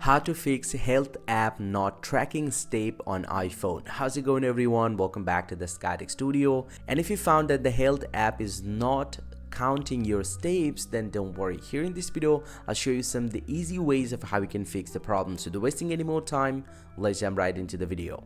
How to fix health app not tracking step on iPhone. How's it going, everyone? Welcome back to the SkyTech Studio. And if you found that the health app is not counting your steps, then don't worry. Here in this video I'll show you some of the easy ways of how you can fix the problem. So without wasting any more time, let's jump right into the video.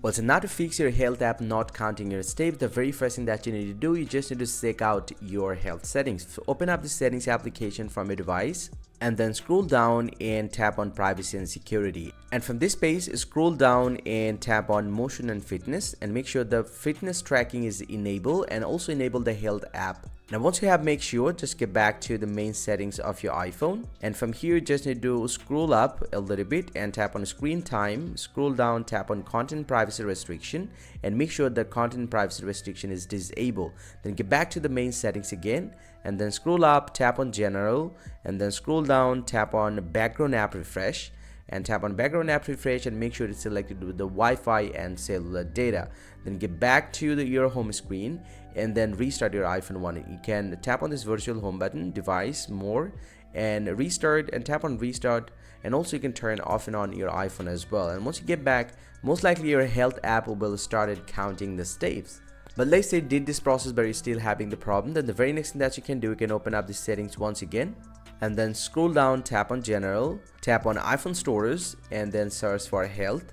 Well, so now to fix your health app not counting your steps, the very first thing that you need to do, you just need to check out your health settings. So open up the settings application from your device and then scroll down and tap on privacy and security. And from this page, scroll down and tap on motion and fitness and make sure the fitness tracking is enabled and also enable the health app. Now once you have, make sure just get back to the main settings of your iPhone, and from here just need to scroll up a little bit and tap on screen time, scroll down, tap on content privacy restriction and make sure the content privacy restriction is disabled. Then get back to the main settings again and then scroll up, tap on general and then scroll down, tap on background app refresh and tap on background app refresh and make sure it's selected with the Wi-Fi and cellular data. Then get back to your home screen and then restart your iPhone 1. You can tap on this virtual home button, device, more, and restart, and tap on restart, and also you can turn off and on your iPhone as well. And once you get back, most likely your health app will start counting the steps. But let's say you did this process but you're still having the problem, then the very next thing that you can do, you can open up the settings once again and then scroll down, tap on general, tap on iPhone stores and then search for health.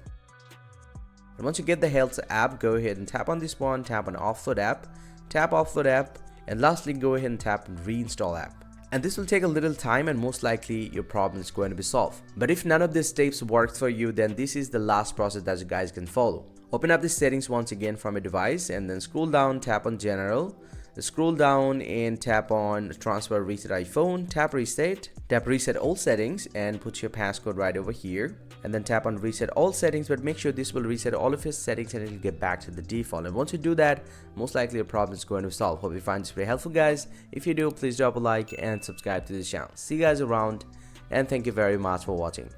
And once you get the health app, go ahead and tap on this one, tap on Offload app, tap Offload app, and lastly go ahead and tap reinstall app. And this will take a little time and most likely your problem is going to be solved. But if none of these steps works for you, then this is the last process that you guys can follow. Open up the settings once again from a device and then scroll down, tap on general, scroll down and tap on transfer reset iPhone, tap reset all settings and put your passcode right over here and then tap on reset all settings, but make sure this will reset all of your settings and it will get back to the default. And once you do that, most likely your problem is going to solve. Hope you find this very helpful, guys. If you do, please drop a like and subscribe to this channel. See you guys around and thank you very much for watching.